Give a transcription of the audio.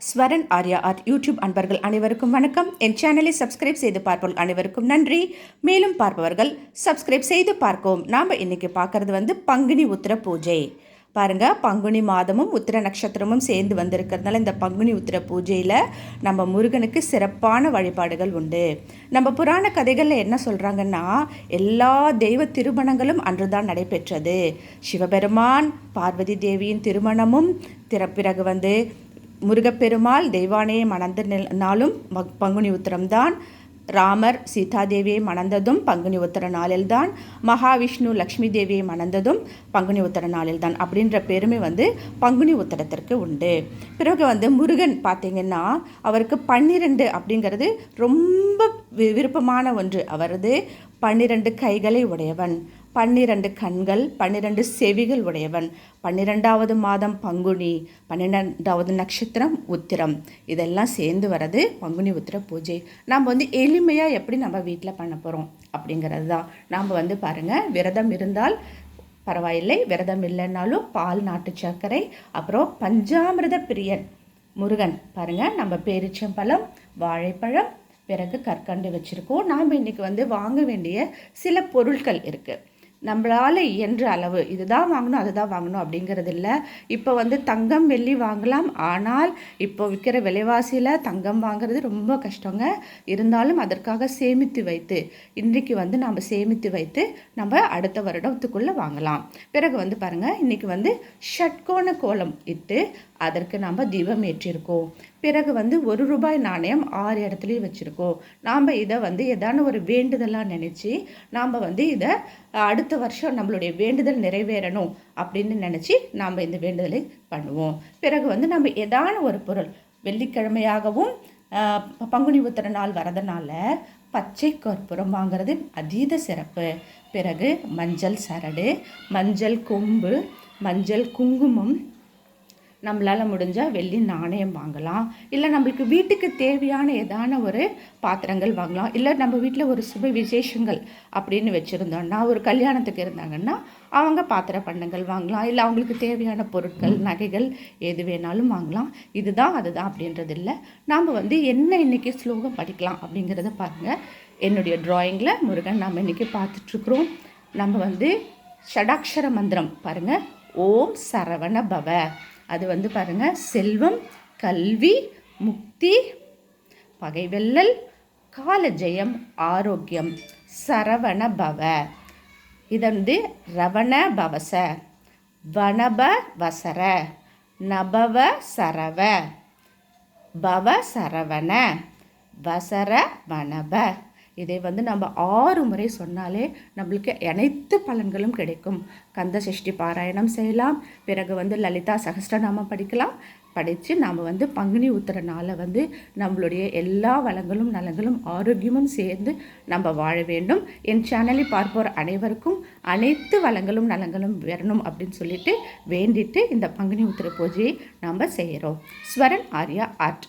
Swaran Arya art YouTube அன்பர்கள் அனைவருக்கும் வணக்கம். என் சேனலை சப்ஸ்கிரைப் செய்து பார்ப்பவர்கள் அனைவருக்கும் நன்றி. மேலும் பார்ப்பவர்கள் சப்ஸ்கிரைப் செய்து பார்க்கவும். நாம் இன்றைக்கி பார்க்குறது பங்குனி உத்திர பூஜை. பாருங்கள், பங்குனி மாதமும் உத்திர நட்சத்திரமும் சேர்ந்து வந்திருக்கிறதுனால இந்த பங்குனி உத்திர பூஜையில் நம்ம முருகனுக்கு சிறப்பான வழிபாடுகள் உண்டு. நம்ம புராண கதைகளில் என்ன சொல்கிறாங்கன்னா, எல்லா தெய்வ திருமணங்களும் அன்றுதான் நடைபெற்றது. சிவபெருமான் பார்வதி தேவியின் திருமணமும் பிறகு முருகப்பெருமாள் தெய்வானையை மணந்த நாளும் பங்குனி உத்திரம்தான். ராமர் சீதாதேவியை மணந்ததும் பங்குனி உத்திர நாளில்தான். மகாவிஷ்ணு லக்ஷ்மி தேவியை மணந்ததும் பங்குனி உத்திர நாளில்தான். அப்படின்ற பெருமை பங்குனி உத்திரத்திற்கு உண்டு. பிறகு முருகன் பார்த்திங்கன்னா, அவருக்கு 12 அப்படிங்கிறது ரொம்ப விருப்பமான ஒன்று. அவரது 12 கைகளை உடையவன், 12 கண்கள், 12 செவிகள் உடையவன். 12வது மாதம் பங்குனி, 12வது நட்சத்திரம் உத்திரம். இதெல்லாம் சேர்ந்து வர்றது பங்குனி உத்திர பூஜை. நாம் எளிமையாக எப்படி நம்ம வீட்டில் பண்ண போகிறோம் அப்படிங்கிறது தான். நாம் பாருங்கள், விரதம் இருந்தால் பரவாயில்லை, விரதம் இல்லைன்னாலும் பால், நாட்டு சர்க்கரை, அப்புறம் பஞ்சாமிர்த பிரியன் முருகன் பாருங்கள், நம்ம பேரிச்சம்பழம், வாழைப்பழம், பிறகு கற்கண்டு வச்சுருக்கோம். நாம் இன்றைக்கி வாங்க வேண்டிய சில பொருட்கள் இருக்குது. நம்மளால் இயன்ற அளவு இதுதான் வாங்கணும் அதுதான் வாங்கணும் அப்படிங்கிறது இல்லை. இப்போ தங்கம் வெள்ளி வாங்கலாம். ஆனால் இப்போ விற்கிற விலைவாசியில் தங்கம் வாங்குறது ரொம்ப கஷ்டங்க. இருந்தாலும் அதற்காக சேமித்து வைத்து இன்றைக்கு நாம் சேமித்து வைத்து நம்ம அடுத்த வருடத்துக்குள்ளே வாங்கலாம். பிறகு பாருங்கள், இன்றைக்கி ஷட்கோண கோலம் இட்டு அதற்கு நாம் தீபம் ஏற்றிருக்கோம். பிறகு ₹1 நாணயம் 6 இடத்துலையும் வச்சுருக்கோம். நாம் இதை ஏதான ஒரு வேண்டுதலாக நினச்சி நாம் இதை அடுத்த வருஷம் நம்மளுடைய வேண்டுதல் நிறைவேறணும் அப்படின்னு நினச்சி நாம் இந்த வேண்டுதலை பண்ணுவோம். பிறகு நம்ம ஏதான ஒரு பொருள், வெள்ளிக்கிழமையாகவும் பங்குனி உத்திர நாள் வரதுனால பச்சை கற்பூரம் வாங்கிறது அதீத சிறப்பு. பிறகு மஞ்சள் சரடு, மஞ்சள் கொம்பு, மஞ்சள் குங்குமம், நம்மளால் முடிஞ்சால் வெள்ளி நாணயம் வாங்கலாம். இல்லை நம்மளுக்கு வீட்டுக்கு தேவையான ஏதான ஒரு பாத்திரங்கள் வாங்கலாம். இல்லை நம்ம வீட்டில் ஒரு சுப விசேஷங்கள் அப்படின்னு வச்சுருந்தோன்னா, ஒரு கல்யாணத்துக்கு இருந்தாங்கன்னா அவங்க பாத்திர பண்டங்கள் வாங்கலாம். இல்லை அவங்களுக்கு தேவையான பொருட்கள், நகைகள் எது வேணாலும் வாங்கலாம். இதுதான் அதுதான் அப்படின்றது இல்லை. நாம் என்ன இன்றைக்கி ஸ்லோகம் படிக்கலாம் அப்படிங்கிறத பாருங்கள். என்னுடைய ட்ராயிங்கில் முருகன் நாம் இன்றைக்கி பார்த்துட்ருக்குறோம். நம்ம ஷடாக்ஷர மந்திரம் பாருங்கள், ஓம் சரவண பவ. அது பாருங்கள், செல்வம், கல்வி, முக்தி, பகைவெல்லல், காலஜெயம், ஆரோக்கியம், சரவண பவ. இது ரவண பவச, வனப வசர, நபவ சரவ, பவ சரவண, வசர வனப. இதை நம்ம 6 முறை சொன்னாலே நம்மளுக்கு அனைத்து பலன்களும் கிடைக்கும். கந்த சஷ்டி பாராயணம் செய்யலாம். பிறகு லலிதா சகஸ்ரநாமம் படிக்கலாம். படித்து நாம் பங்குனி உத்திர நாளை நம்மளுடைய எல்லா வளங்களும் நலங்களும் ஆரோக்கியமும் சேர்ந்து நம்ம வாழ வேண்டும். என் சேனலை பார்ப்போர் அனைவருக்கும் அனைத்து வளங்களும் நலங்களும் வரணும் அப்படின்னு சொல்லிட்டு வேண்டிட்டு இந்த பங்குனி உத்திர பூஜையை நாம் செய்கிறோம். ஸ்வரன் ஆர்யா ஆர்ட்.